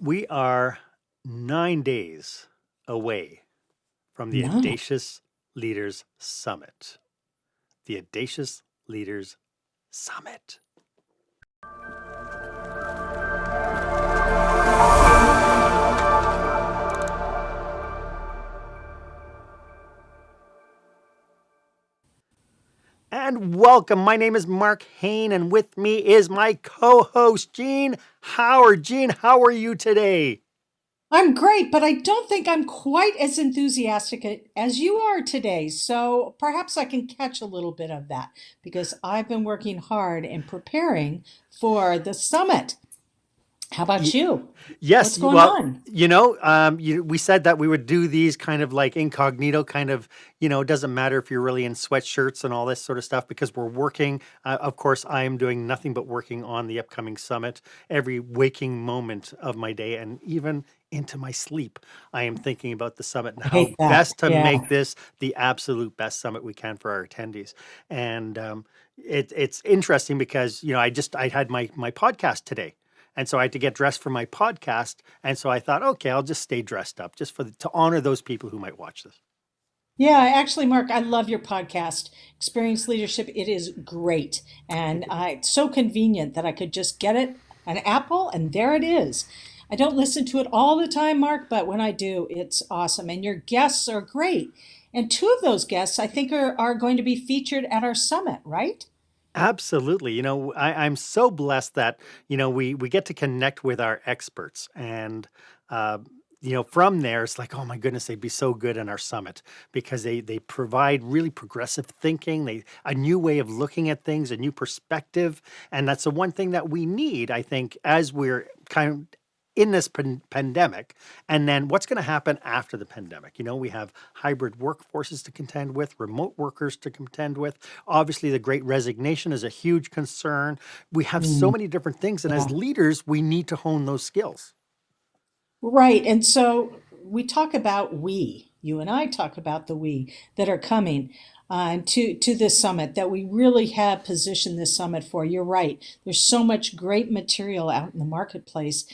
We are 9 days away from the Nine. Audacious Leaders Summit. The Audacious Leaders Summit. And welcome. My name is Mark Hain, and with me is my co host, Gene Howard. Gene, how are you today? I'm great, but I don't think I'm quite as enthusiastic as you are today. So perhaps I can catch a little bit of that because I've been working hard in preparing for the summit. How about you? Yes, What's going well, on? we said that we would do these kind of like incognito, kind of, it doesn't matter if you're really in sweatshirts and all this sort of stuff because we're working. Of course, I am doing nothing but working on the upcoming summit every waking moment of my day and even into my sleep. I am thinking about the summit and I how hate that. best to make Yeah. this the absolute best summit we can for our attendees. And it's interesting because, I had my podcast today. And so I had to get dressed for my podcast. And so I thought, okay, I'll just stay dressed up just to honor those people who might watch this. Yeah, actually, Mark, I love your podcast, Experience Leadership. It is great. And it's so convenient that I could just get it, an Apple, and there it is. I don't listen to it all the time, Mark, but when I do, it's awesome. And your guests are great. And two of those guests, I think, are going to be featured at our summit, right? Absolutely. I'm so blessed that, we get to connect with our experts. And, from there, it's like, oh my goodness, they'd be so good in our summit because they provide really progressive thinking, a new way of looking at things, a new perspective. And that's the one thing that we need, I think, as we're kind of in this pandemic, and then what's going to happen after the pandemic. We have hybrid workforces to contend with, remote workers to contend with. Obviously, the great resignation is a huge concern. We have so Mm, many different things, and as yeah. leaders, we need to hone those skills. Right. And so we talk about you and I talk about the we that are coming to this summit that we really have positioned this summit for. You're right. There's so much great material out in the marketplace.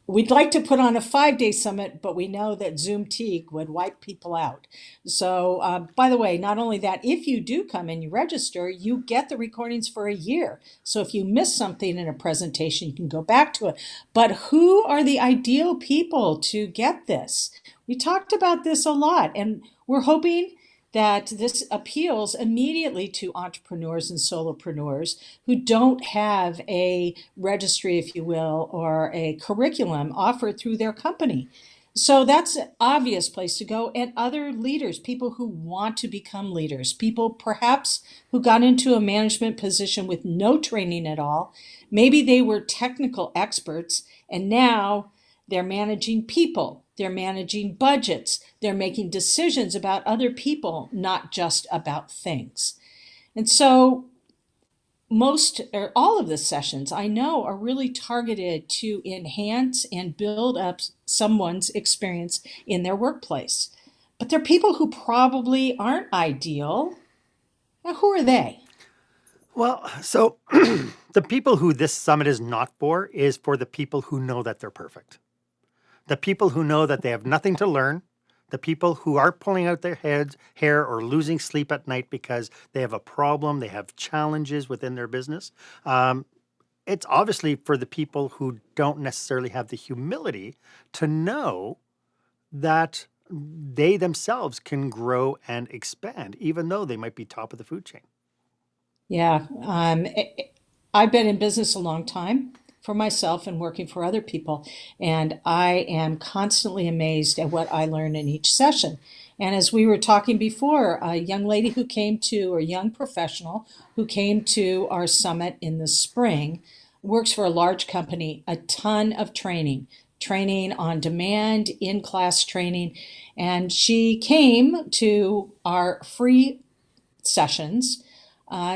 We'd like to put on a 5 day summit, but we know that Zoom Teague would wipe people out. So, by the way, not only that, if you do come and you register, you get the recordings for a year. So if you miss something in a presentation, you can go back to it. But who are the ideal people to get this? We talked about this a lot, and we're hoping that this appeals immediately to entrepreneurs and solopreneurs who don't have a registry, if you will, or a curriculum offered through their company. So that's an obvious place to go. And other leaders, people who want to become leaders, people perhaps who got into a management position with no training at all. Maybe they were technical experts and now they're managing people, they're managing budgets, they're making decisions about other people, not just about things. And so most or all of the sessions I know are really targeted to enhance and build up someone's experience in their workplace. But they're people who probably aren't ideal. Now, who are they? Well, so the people who this summit is not for is for the people who know that they're perfect. The people who know that they have nothing to learn, the people who are pulling out their hair or losing sleep at night because they have a problem, they have challenges within their business. It's obviously for the people who don't necessarily have the humility to know that they themselves can grow and expand, even though they might be top of the food chain. Yeah, I've been in business a long time for myself and working for other people, and I am constantly amazed at what I learn in each session. And as we were talking before, a young lady who came to, or young professional who came to our summit in the spring, works for a large company, a ton of training, training on demand, in class training. And she came to our free sessions,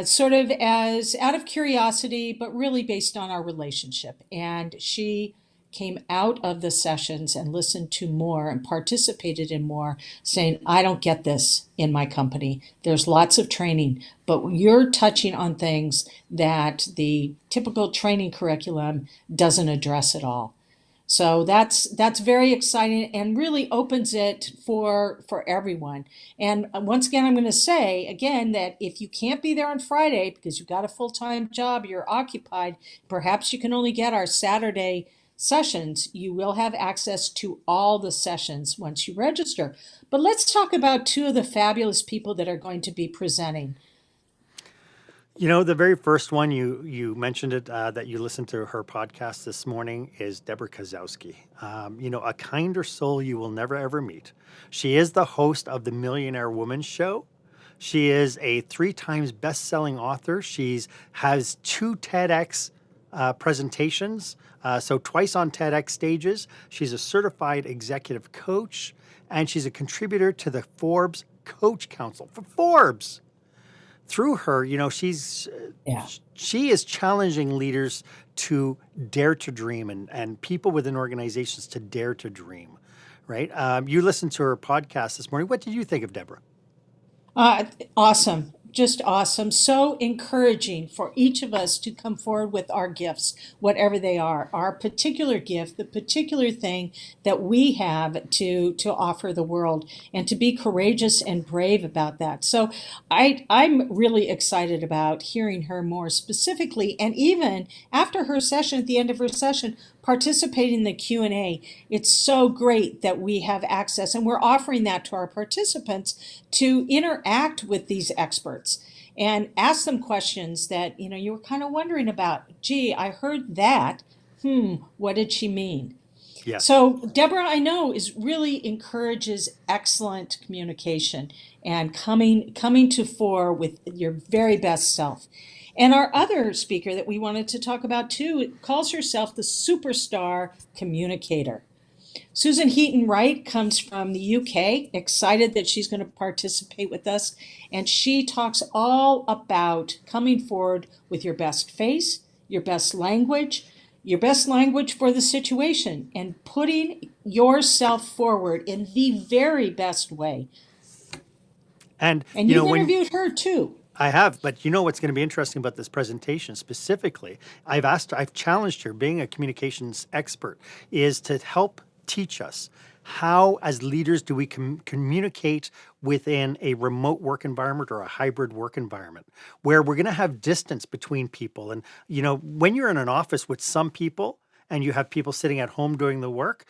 sort of as out of curiosity, but really based on our relationship. And she came out of the sessions and listened to more and participated in more, saying, I don't get this in my company. There's lots of training, but you're touching on things that the typical training curriculum doesn't address at all. So that's very exciting and really opens it for everyone. And once again, I'm going to say again that if you can't be there on Friday because you've got a full-time job, you're occupied, perhaps you can only get our Saturday sessions. You will have access to all the sessions once you register. But let's talk about two of the fabulous people that are going to be presenting. The very first one you mentioned it that you listened to her podcast this morning is Deborah Kasowski. A kinder soul you will never ever meet. She is the host of the Millionaire Woman Show. She is a 3 times best-selling author. She's has 2 TEDx presentations, so twice on TEDx stages. She's a certified executive coach, and she's a contributor to the Forbes Coach Council for Forbes. Through her, Yeah. she is challenging leaders to dare to dream and people within organizations to dare to dream, right? You listened to her podcast this morning. What did you think of Deborah? Awesome. Just awesome. So encouraging for each of us to come forward with our gifts, whatever they are, our particular gift, the particular thing that we have to offer the world, and to be courageous and brave about that. So I'm really excited about hearing her more specifically, and even after her session, at the end of her session, participate in the Q&A. It's so great that we have access and we're offering that to our participants to interact with these experts and ask them questions that you were kind of wondering about. Gee, I heard that. What did she mean? Yes. So Deborah, I know, is really encourages excellent communication and coming to fore with your very best self. And our other speaker that we wanted to talk about too calls herself the superstar communicator. Susan Heaton-Wright comes from the UK, excited that she's going to participate with us. And she talks all about coming forward with your best face, your best language for the situation, and putting yourself forward in the very best way. And And you've when interviewed her too. I have, but what's going to be interesting about this presentation specifically, I've challenged her, being a communications expert, is to help teach us how, as leaders, do we communicate within a remote work environment or a hybrid work environment where we're going to have distance between people. And, when you're in an office with some people and you have people sitting at home doing the work,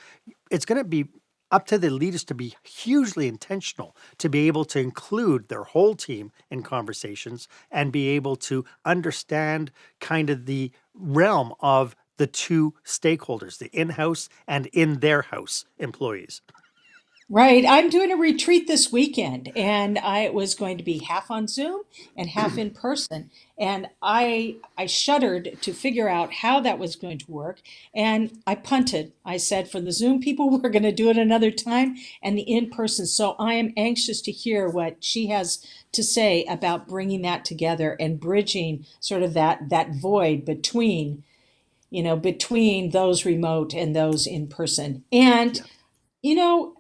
it's going to be up to the leaders to be hugely intentional to be able to include their whole team in conversations and be able to understand kind of the realm of the two stakeholders, the in-house and in their house employees. Right. I'm doing a retreat this weekend, and I was going to be half on Zoom and half in person. And I shuddered to figure out how that was going to work. And I punted. I said, for the Zoom people, we're going to do it another time, and the in person. So I am anxious to hear what she has to say about bringing that together and bridging sort of that void between those remote and those in person. And Yeah. you know,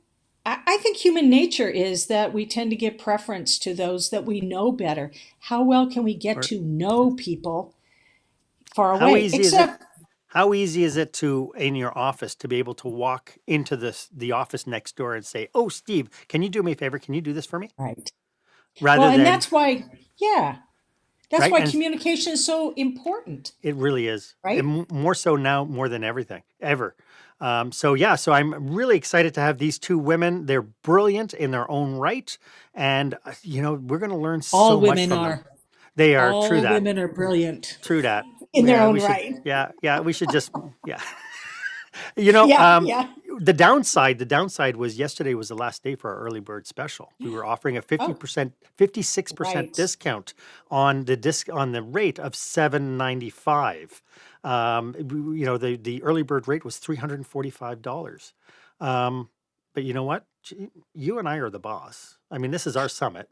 I think human nature is that we tend to give preference to those that we know better. How well can we get Or to know people far how away? easy is it? Except, How easy is it to, in your office, to be able to walk into the office next door and say, "Oh, Steve, can you do me a favor? Can you do this for me?" right. Well, Rather and than that's why, yeah, that's right, why and communication is so important, it really is, right? and more so now more than everything ever. So yeah, so I'm really excited to have these two women. They're brilliant in their own right, and we're going to learn All so much women from them. are. They are true All that, women are brilliant true that. in their Yeah, own we should. right. Yeah, we should just yeah. You know, Yeah, um, yeah. the downside was yesterday was the last day for our early bird special. We were offering a Oh, 50%, 56% right. discount on the rate of $795. The early bird rate was $345. But you know what? You and I are the boss. I mean, this is our summit.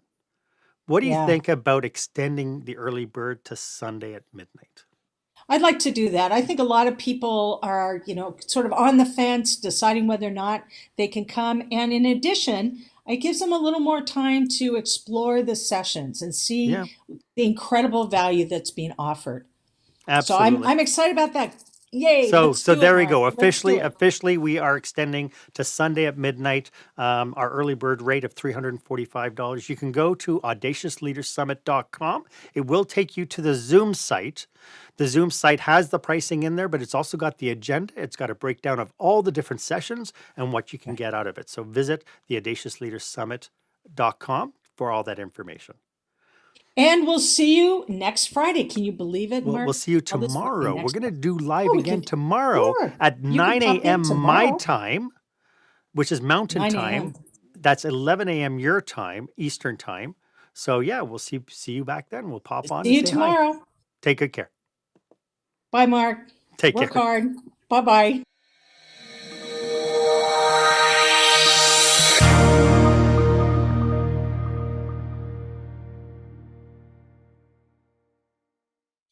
What do you Yeah. think about extending the early bird to Sunday at midnight? I'd like to do that. I think a lot of people are, sort of on the fence, deciding whether or not they can come. And in addition, it gives them a little more time to explore the sessions and Yeah, see the incredible value that's being offered. So I'm absolutely. I'm excited about that. Yay, let's So do it, there we Mark. go. Let's do it. Officially, we are extending to Sunday at midnight our early bird rate of $345. You can go to audaciousleadersummit.com. It will take you to the Zoom site. The Zoom site has the pricing in there, but it's also got the agenda. It's got a breakdown of all the different sessions and what you can get out of it. So visit the audaciousleadersummit.com for all that information. And we'll see you next Friday. Can you believe it, We'll Mark? see you Oh, this Friday, tomorrow. We're next going to Friday. do live Oh, we again could, tomorrow sure. at You could 9 pop in a.m. my tomorrow, time, which is Mountain 9 Time. a.m. That's 11 a.m. your time, Eastern Time. So yeah, we'll see you back then. We'll pop on See and you say hi. tomorrow. Take good care. Bye, Mark. Take Work care. hard. Bye bye.